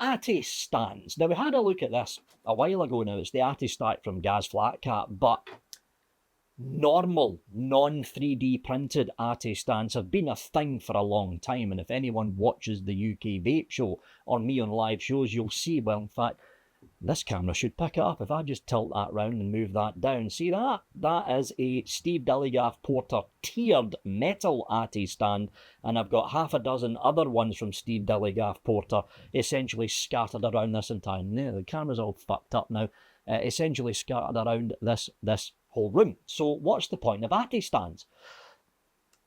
Atty Stands. Now, we had a look at this a while ago now. It's the Atty stack from Gaz Flat Cap, but normal, non-3D printed Atty Stands have been a thing for a long time, and if anyone watches the UK Vape show or me on live shows, you'll see, well, in fact, this camera should pick it up. If I just tilt that round and move that down, see that? That is a Steve Dilligaff Porter tiered metal Atty stand, and I've got half a dozen other ones from Steve Dilligaff Porter essentially scattered around this entire... No, the camera's all fucked up now. Essentially scattered around this whole room. So what's the point of Atty stands?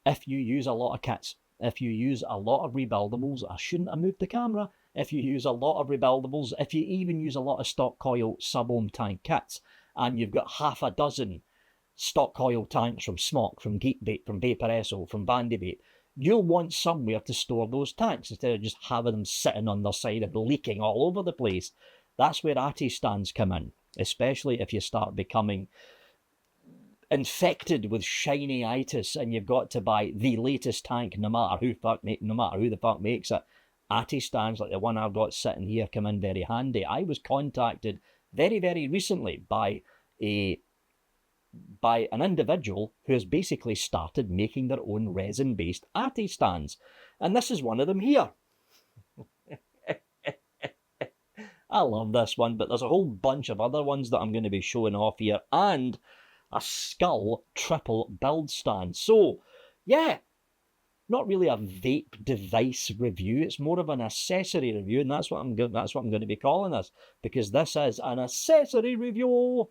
If you use a lot of kits, if you use a lot of rebuildables, I shouldn't have moved the camera. If you use a lot of rebuildables, if you even use a lot of stock coil sub-ohm tank kits, and you've got half a dozen stock coil tanks from Smock, from Geek Vape, from Vaporesso, from Bandy Vape, you'll want somewhere to store those tanks instead of just having them sitting on their side and leaking all over the place. That's where Atty stands come in, especially if you start becoming infected with shiny-itis and you've got to buy the latest tank no matter who the fuck makes it. Atty stands like the one I've got sitting here come in very handy. I was contacted very, very recently by an individual who has basically started making their own resin-based Atty stands. And this is one of them here. I love this one, but there's a whole bunch of other ones that I'm going to be showing off here, and a skull triple build stand. So, yeah, not really a vape device review. It's more of an accessory review, and that's what I'm going to be calling this, because this is an accessory review.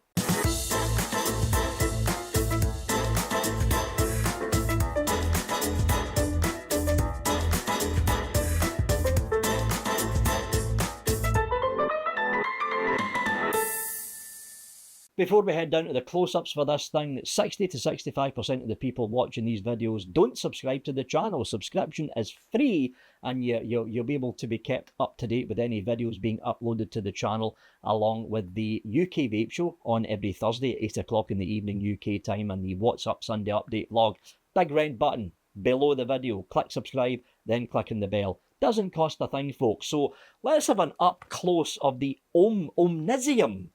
Before we head down to the close-ups for this thing, 60 to 65% of the people watching these videos don't subscribe to the channel. Subscription is free, and you'll be able to be kept up to date with any videos being uploaded to the channel, along with the UK Vape Show on every Thursday at 8 o'clock in the evening UK time, and the What's Up Sunday Update vlog. Big red button below the video. Click subscribe, then click on the bell. Doesn't cost a thing, folks. So let's have an up-close of the Ohmnisium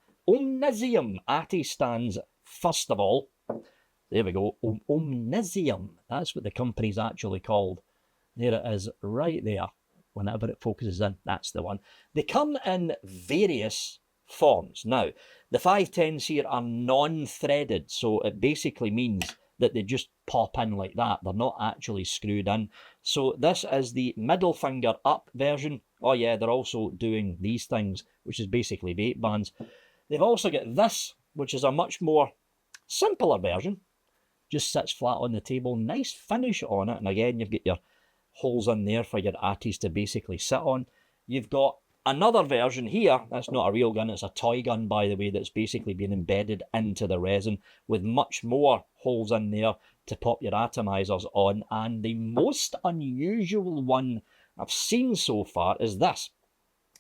Atty stands first of all. There we go. Ohmnisium. That's what the company's actually called. There it is, right there. Whenever it focuses in, that's the one. They come in various forms. Now, the 510s here are non-threaded, so it basically means that they just pop in like that. They're not actually screwed in. So this is the middle finger up version. Oh yeah, they're also doing these things, which is basically vape bands. They've also got this, which is a much more simpler version. Just sits flat on the table. Nice finish on it. And again, you've got your holes in there for your Atties to basically sit on. You've got another version here. That's not a real gun. It's a toy gun, by the way, that's basically been embedded into the resin with much more holes in there to pop your atomizers on. And the most unusual one I've seen so far is this.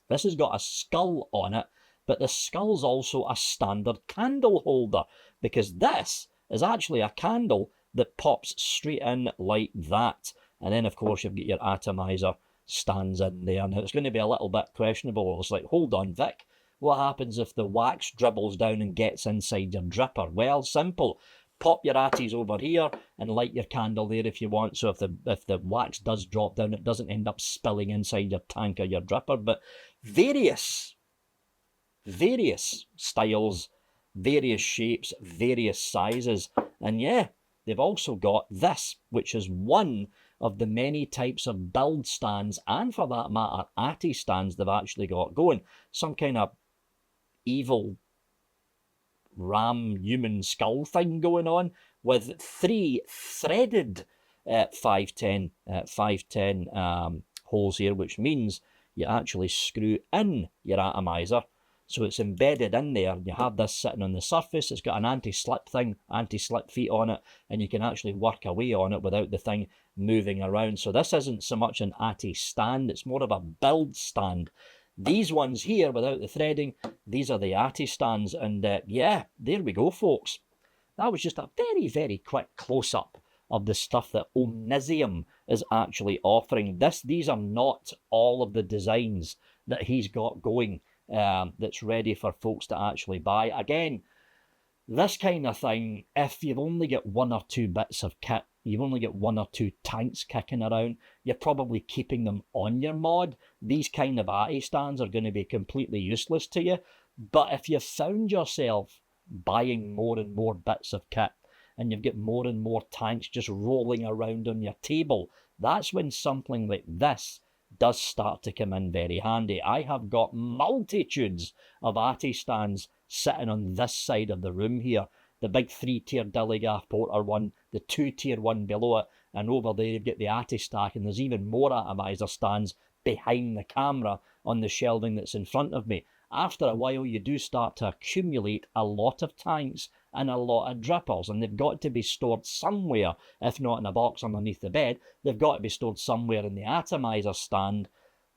This has got a skull on it. But the skull's also a standard candle holder, because this is actually a candle that pops straight in like that. And then, of course, you've got your atomizer stands in there. Now, it's going to be a little bit questionable. It's like, hold on, Vic, what happens if the wax dribbles down and gets inside your dripper? Well, simple. Pop your Atties over here and light your candle there if you want. So if the wax does drop down, it doesn't end up spilling inside your tank or your dripper. But various styles, various shapes, various sizes. And yeah, they've also got this, which is one of the many types of build stands, and for that matter, Atty stands they've actually got going. Some kind of evil ram human skull thing going on, with 3 threaded 510 holes here, which means you actually screw in your atomizer. So it's embedded in there. You have this sitting on the surface. It's got an anti-slip thing, anti-slip feet on it, and you can actually work away on it without the thing moving around. So this isn't so much an Atty stand, it's more of a build stand. These ones here, without the threading, these are the Atty stands. And yeah, there we go, folks. That was just a very, very quick close-up of the stuff that Ohmnisium is actually offering. These are not all of the designs that he's got going that's ready for folks to actually buy. Again, this kind of thing, if you've only got one or two bits of kit, you've only got one or two tanks kicking around, you're probably keeping them on your mod. These kind of Atty Stands are going to be completely useless to you. But if you've found yourself buying more and more bits of kit, and you've got more and more tanks just rolling around on your table, that's when something like this does start to come in very handy. I have got multitudes of Atty Stands sitting on this side of the room here. The big 3-tier Dilligaff Porter one, the 2-tier one below it, and over there you've got the Atty stack, and there's even more atomizer stands behind the camera on the shelving that's in front of me. After a while, you do start to accumulate a lot of tanks and a lot of drippers, and they've got to be stored somewhere, if not in a box underneath the bed. They've got to be stored somewhere in the atomizer stand.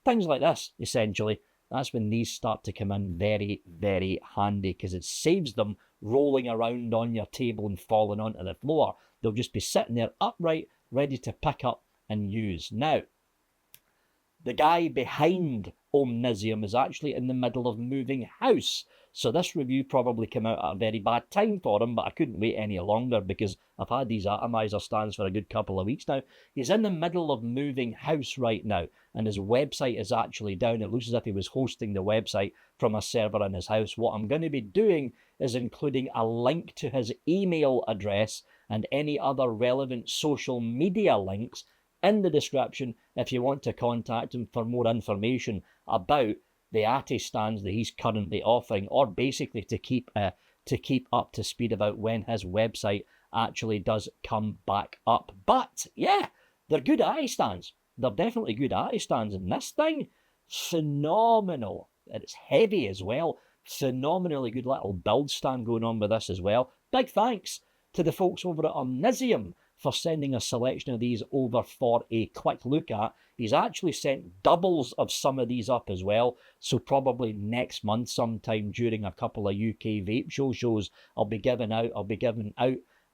Things like this, essentially. That's when these start to come in very, very handy, because it saves them rolling around on your table and falling onto the floor. They'll just be sitting there upright, ready to pick up and use. Now, the guy behind Ohmnisium is actually in the middle of moving house. So this review probably came out at a very bad time for him, but I couldn't wait any longer because I've had these atomizer stands for a good couple of weeks now. He's in the middle of moving house right now, and his website is actually down. It looks as if he was hosting the website from a server in his house. What I'm going to be doing is including a link to his email address and any other relevant social media links in the description if you want to contact him for more information about the Atty Stands that he's currently offering, or basically to keep up to speed about when his website actually does come back up. But yeah, they're good Atty Stands. They're definitely good Atty Stands, and this thing, phenomenal. And it's heavy as well. Phenomenally good little build stand going on with this as well. Big thanks to the folks over at Ohmnisium for sending a selection of these over for a quick look at. He's actually sent doubles of some of these up as well, so probably next month sometime during a couple of UK vape shows, I'll be giving out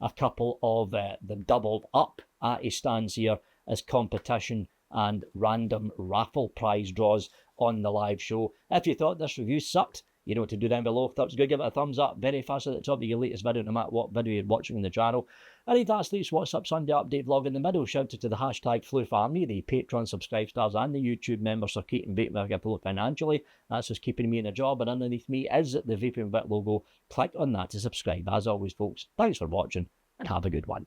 a couple of the doubled up Atty Stands here as competition and random raffle prize draws on the live show. If you thought this review sucked, you know what to do down below. If that's good, give it a thumbs up. Very fast at the top of your latest video, no matter what video you're watching on the channel. I need that's Leaf's What's Up Sunday update vlog in the middle. Shout out to the hashtag Flu Family, the Patreon subscribe stars, and the YouTube members for keeping Vaping With Vic financially. That's just keeping me in a job, and underneath me is the Vaping With Vic logo. Click on that to subscribe. As always, folks, thanks for watching, and have a good one.